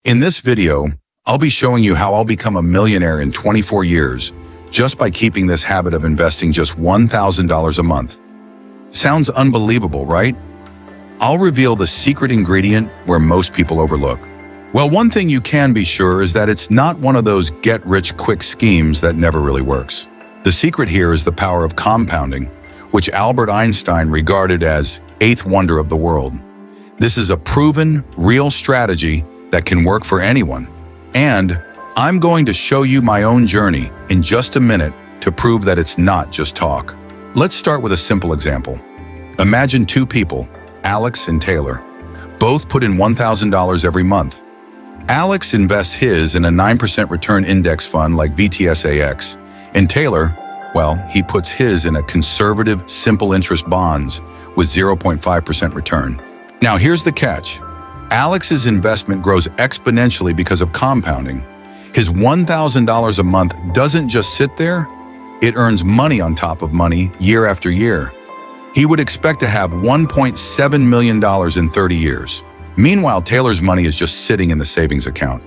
In this video, I'll be showing you how I'll become a millionaire in 24 years just by keeping this habit of investing just $1,000 a month. Sounds unbelievable, right? I'll reveal the secret ingredient where most people overlook. Well, one thing you can be sure is that it's not one of those get-rich-quick schemes that never really works. The secret here is the power of compounding, which Albert Einstein regarded as eighth wonder of the world. This is a proven, real strategy that can work for anyone. And I'm going to show you my own journey in just a minute to prove that it's not just talk. Let's start with a simple example. Imagine two people, Alex and Taylor. Both put in $1,000 every month. Alex invests his in a 9% return index fund like VTSAX, and Taylor, well, he puts his in a conservative, simple interest bonds with 0.5% return. Now here's the catch. Alex's investment grows exponentially because of compounding. His $1,000 a month doesn't just sit there, it earns money on top of money year after year. He would expect to have $1.7 million in 30 years. Meanwhile, Taylor's money is just sitting in the savings account.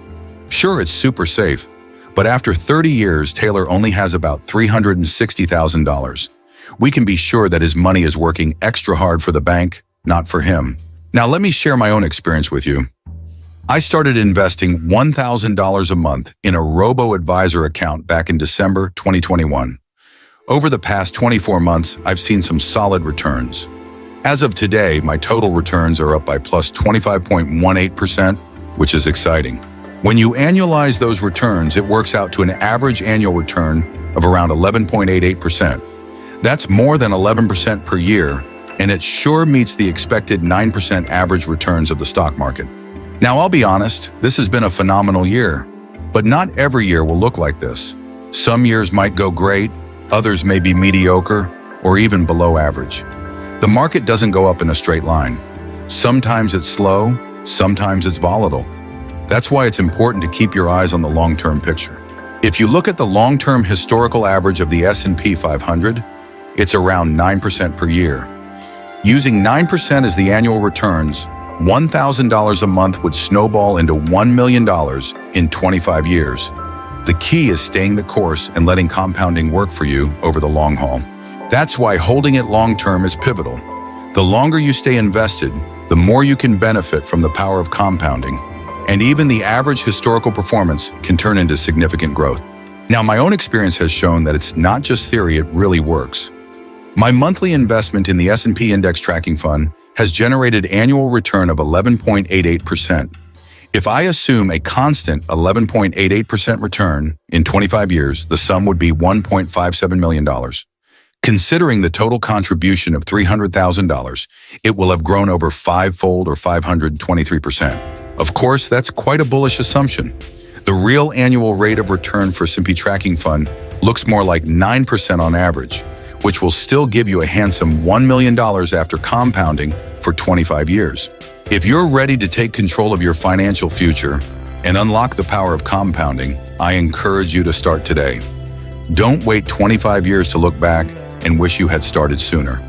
Sure, it's super safe, but after 30 years, Taylor only has about $360,000. We can be sure that his money is working extra hard for the bank, not for him. Now, let me share my own experience with you. I started investing $1,000 a month in a robo-advisor account back in December 2021. Over the past 24 months, I've seen some solid returns. As of today, my total returns are up by plus 25.18%, which is exciting. When you annualize those returns, it works out to an average annual return of around 11.88%. That's more than 11% per year, and it sure meets the expected 9% average returns of the stock market. Now, I'll be honest, this has been a phenomenal year, but not every year will look like this. Some years might go great, others may be mediocre, or even below average. The market doesn't go up in a straight line. Sometimes it's slow, sometimes it's volatile. That's why it's important to keep your eyes on the long-term picture. If you look at the long-term historical average of the S&P 500, it's around 9% per year. Using 9% as the annual returns, $1,000 a month would snowball into $1 million in 25 years. The key is staying the course and letting compounding work for you over the long haul. That's why holding it long-term is pivotal. The longer you stay invested, the more you can benefit from the power of compounding. And even the average historical performance can turn into significant growth. Now, my own experience has shown that it's not just theory, it really works. My monthly investment in the S&P Index Tracking Fund has generated annual return of 11.88%. If I assume a constant 11.88% return in 25 years, the sum would be $1.57 million. Considering the total contribution of $300,000, it will have grown over fivefold or 523%. Of course, that's quite a bullish assumption. The real annual rate of return for S&P Tracking Fund looks more like 9% on average, which will still give you a handsome $1 million after compounding for 25 years. If you're ready to take control of your financial future and unlock the power of compounding, I encourage you to start today. Don't wait 25 years to look back and wish you had started sooner.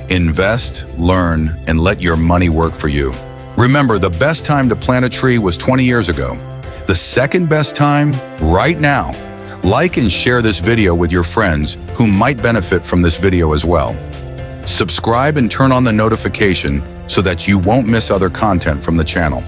Invest, learn, and let your money work for you. Remember, the best time to plant a tree was 20 years ago. The second best time, right now. Like and share this video with your friends who might benefit from this video as well. Subscribe and turn on the notification so that you won't miss other content from the channel.